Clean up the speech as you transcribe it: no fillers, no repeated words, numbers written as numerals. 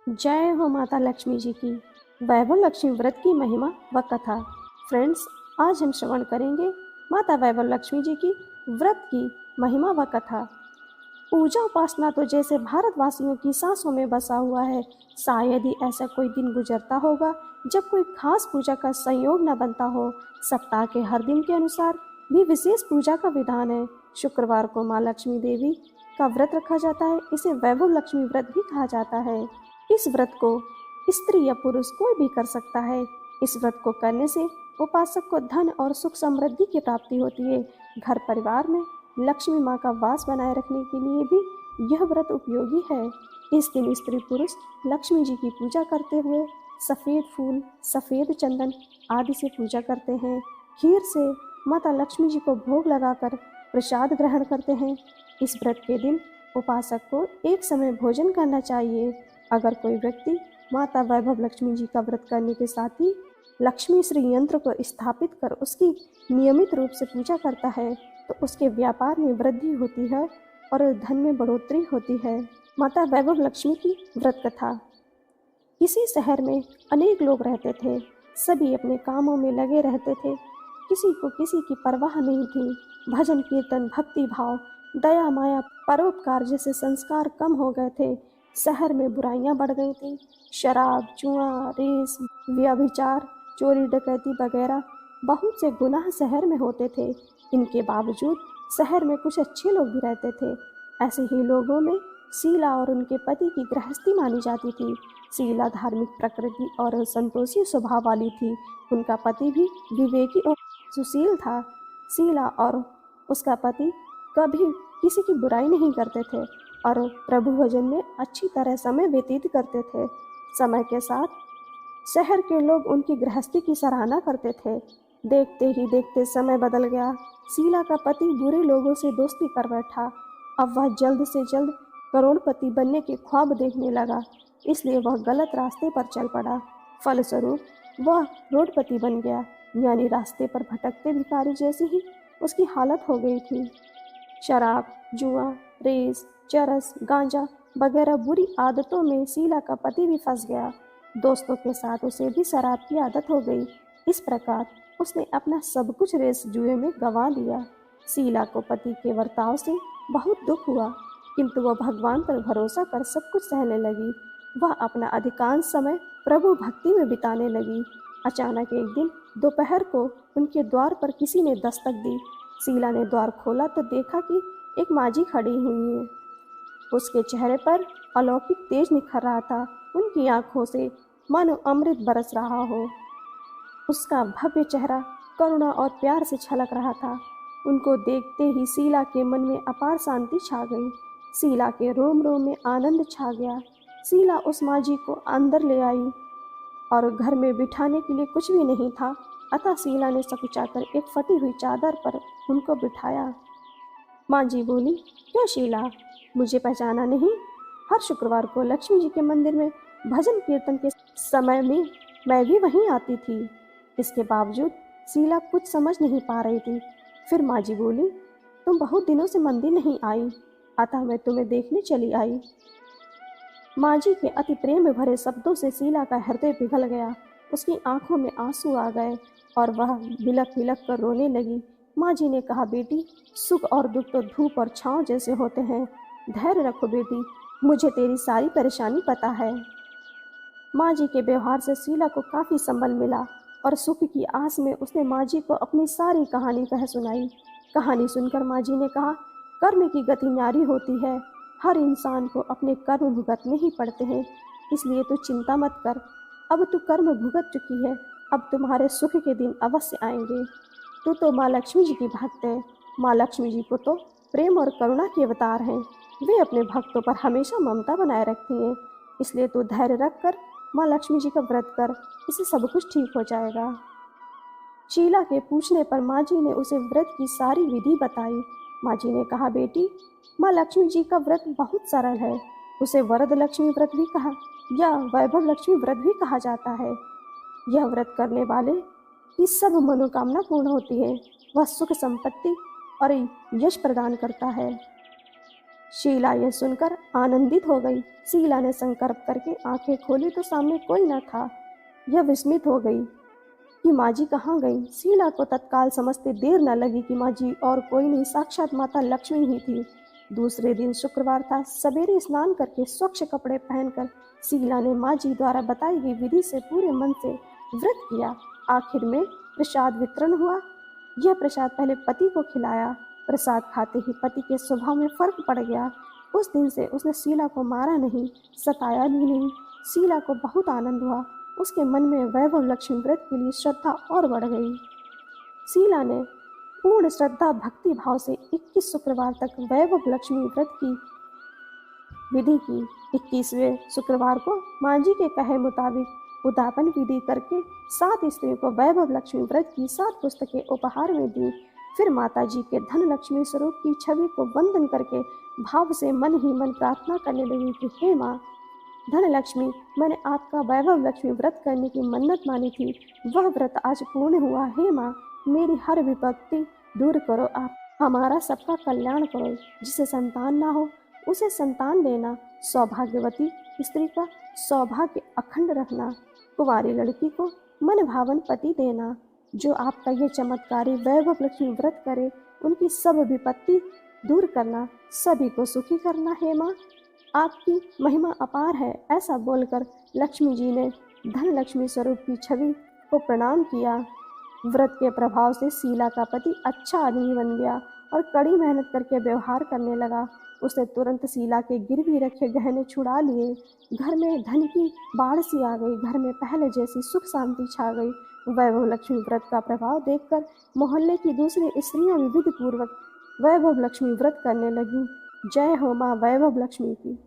जय हो माता लक्ष्मी जी की। वैभव लक्ष्मी व्रत की महिमा व कथा। फ्रेंड्स, आज हम श्रवण करेंगे माता वैभव लक्ष्मी जी की व्रत की महिमा व कथा। पूजा उपासना तो जैसे भारतवासियों की सांसों में बसा हुआ है। शायद ही ऐसा कोई दिन गुजरता होगा जब कोई खास पूजा का संयोग न बनता हो। सप्ताह के हर दिन के अनुसार भी विशेष पूजा का विधान है। शुक्रवार को माँ लक्ष्मी देवी का व्रत रखा जाता है। इसे वैभव लक्ष्मी व्रत भी कहा जाता है। इस व्रत को स्त्री या पुरुष कोई भी कर सकता है। इस व्रत को करने से उपासक को धन और सुख समृद्धि की प्राप्ति होती है। घर परिवार में लक्ष्मी माँ का वास बनाए रखने के लिए भी यह व्रत उपयोगी है। इस दिन स्त्री पुरुष लक्ष्मी जी की पूजा करते हुए सफ़ेद फूल, सफ़ेद चंदन आदि से पूजा करते हैं। खीर से माता लक्ष्मी जी को भोग लगाकर प्रसाद ग्रहण करते हैं। इस व्रत के दिन उपासक को एक समय भोजन करना चाहिए। अगर कोई व्यक्ति माता वैभव लक्ष्मी जी का व्रत करने के साथ ही लक्ष्मी श्री यंत्र को स्थापित कर उसकी नियमित रूप से पूजा करता है तो उसके व्यापार में वृद्धि होती है और धन में बढ़ोतरी होती है। माता वैभव लक्ष्मी की व्रत कथा। किसी शहर में अनेक लोग रहते थे। सभी अपने कामों में लगे रहते थे। किसी को किसी की परवाह नहीं थी। भजन कीर्तन, भक्ति भाव, दया माया, परोपकार जैसे संस्कार कम हो गए थे। शहर में बुराइयां बढ़ गई थी। शराब, जुआ, रेस, व्यभिचार, चोरी डकैती वगैरह बहुत से गुनाह शहर में होते थे। इनके बावजूद शहर में कुछ अच्छे लोग भी रहते थे। ऐसे ही लोगों में शीला और उनके पति की गृहस्थी मानी जाती थी। शीला धार्मिक प्रकृति और संतोषी स्वभाव वाली थी। उनका पति भी विवेकी और सुशील था। शीला और उसका पति कभी किसी की बुराई नहीं करते थे और प्रभु भजन में अच्छी तरह समय व्यतीत करते थे। समय के साथ शहर के लोग उनकी गृहस्थी की सराहना करते थे। देखते ही देखते समय बदल गया। शीला का पति बुरे लोगों से दोस्ती कर बैठा। अब वह जल्द से जल्द करोड़पति बनने के ख्वाब देखने लगा, इसलिए वह गलत रास्ते पर चल पड़ा। फलस्वरूप वह रोडपति बन गया, यानी रास्ते पर भटकते भिखारी जैसी ही उसकी हालत हो गई थी। शराब, जुआ, रेस, चरस, गांजा वगैरह बुरी आदतों में शीला का पति भी फंस गया। दोस्तों के साथ उसे भी शराब की आदत हो गई। इस प्रकार उसने अपना सब कुछ रेस जुए में गंवा दिया। शीला को पति के बर्ताव से बहुत दुख हुआ, किंतु वह भगवान पर भरोसा कर सब कुछ सहने लगी। वह अपना अधिकांश समय प्रभु भक्ति में बिताने लगी। अचानक एक दिन दोपहर को उनके द्वार पर किसी ने दस्तक दी। शीला ने द्वार खोला तो देखा कि एक माँझी खड़ी हुई है। उसके चेहरे पर अलौकिक तेज निखर रहा था। उनकी आंखों से मानो अमृत बरस रहा हो। उसका भव्य चेहरा करुणा और प्यार से छलक रहा था। उनको देखते ही शीला के मन में अपार शांति छा गई। शीला के रोम रोम में आनंद छा गया। शीला उस माँझी को अंदर ले आई और घर में बिठाने के लिए कुछ भी नहीं था, अतः शीला ने सकुचाकर एक फटी हुई चादर पर उनको बिठाया। माँ जी बोली, क्यों शीला, मुझे पहचाना नहीं? हर शुक्रवार को लक्ष्मी जी के मंदिर में भजन कीर्तन के समय में मैं भी वहीं आती थी। इसके बावजूद शीला कुछ समझ नहीं पा रही थी। फिर माँ जी बोली, तुम बहुत दिनों से मंदिर नहीं आई, अतः मैं तुम्हें देखने चली आई। माँ जी के अति प्रेम में भरे शब्दों से शीला का हृदय पिघल गया। उसकी आंखों में आंसू आ गए और वह बिलख बिलख कर रोने लगी। माँ जी ने कहा, बेटी, सुख और दुख तो धूप और छांव जैसे होते हैं। धैर्य रखो बेटी, मुझे तेरी सारी परेशानी पता है। माँ जी के व्यवहार से शीला को काफ़ी संबल मिला और सुख की आस में उसने माँ जी को अपनी सारी कहानी कह सुनाई। कहानी सुनकर माँ जी ने कहा, कर्म की गति न्यारी होती है। हर इंसान को अपने कर्म भुगतने ही पड़ते हैं, इसलिए तू चिंता मत कर। अब तू कर्म भुगत चुकी है, अब तुम्हारे सुख के दिन अवश्य आएंगे। तू तो माँ लक्ष्मी जी की भक्त है। माँ लक्ष्मी जी को तो प्रेम और करुणा के अवतार हैं। वे अपने भक्तों पर हमेशा ममता बनाए रखती हैं, इसलिए तू धैर्य रख कर माँ लक्ष्मी जी का व्रत कर, इससे सब कुछ ठीक हो जाएगा। शीला के पूछने पर माँ जी ने उसे व्रत की सारी विधि बताई। माँ जी ने कहा, बेटी, माँ लक्ष्मी जी का व्रत बहुत सरल है। उसे वरद लक्ष्मी व्रत भी कहा या वैभव लक्ष्मी व्रत भी कहा जाता है। यह व्रत करने वाले की सब मनोकामना पूर्ण होती है। वह सुख संपत्ति और यश प्रदान करता है। शीला यह सुनकर आनंदित हो गई। शीला ने संकल्प करके आंखें खोली तो सामने कोई न था। यह विस्मित हो गई कि माँ जी कहाँ गई। शीला को तत्काल समझते देर न लगी कि माँ जी और कोई नहीं, साक्षात माता लक्ष्मी ही थी। दूसरे दिन शुक्रवार था। सवेरे स्नान करके स्वच्छ कपड़े पहनकर शीला ने माँ जी द्वारा बताई गई विधि से पूरे मन से व्रत किया। आखिर में प्रसाद वितरण हुआ। यह प्रसाद पहले पति को खिलाया। प्रसाद खाते ही पति के स्वभाव में फर्क पड़ गया। उस दिन से उसने शीला को मारा नहीं, सताया भी नहीं। शीला को बहुत आनंद हुआ। उसके मन में वैभव लक्ष्मी व्रत के लिए श्रद्धा और बढ़ गई। शीला ने पूर्ण श्रद्धा भक्ति भाव से 21 शुक्रवार तक वैभव लक्ष्मी व्रत की विधि की। 21वें शुक्रवार को माँ जी के कहे मुताबिक उद्यापन विधि करके 7 स्त्रियों को वैभव लक्ष्मी व्रत की 7 पुस्तकें उपहार में दी। फिर माता जी के धन लक्ष्मी स्वरूप की छवि को वंदन करके भाव से मन ही मन प्रार्थना करने लगी कि हे माँ धन लक्ष्मी, मैंने आपका वैभव लक्ष्मी व्रत करने की मन्नत मानी थी, वह व्रत आज पूर्ण हुआ। हे माँ, मेरी हर विपत्ति दूर करो, आप हमारा सबका कल्याण करो। जिसे संतान ना हो उसे संतान देना, सौभाग्यवती स्त्री का सौभाग्य अखंड रखना, कुंवारी लड़की को मन भावन पति देना। जो आपका यह चमत्कारी वैभव लक्ष्मी व्रत करे उनकी सब विपत्ति दूर करना, सभी को सुखी करना। हे माँ, आपकी महिमा अपार है। ऐसा बोलकर लक्ष्मी जी ने धन लक्ष्मी स्वरूप की छवि को प्रणाम किया। व्रत के प्रभाव से शीला का पति अच्छा आदमी बन गया और कड़ी मेहनत करके व्यवहार करने लगा। उसने तुरंत शीला के गिरवी रखे गहने छुड़ा लिए। घर में धन की बाढ़ सी आ गई। घर में पहले जैसी सुख शांति छा गई। वैभव लक्ष्मी व्रत का प्रभाव देखकर मोहल्ले की दूसरी स्त्रियां विधि पूर्वक वैभव लक्ष्मी व्रत करने लगी। जय हो माँ वैभव लक्ष्मी की।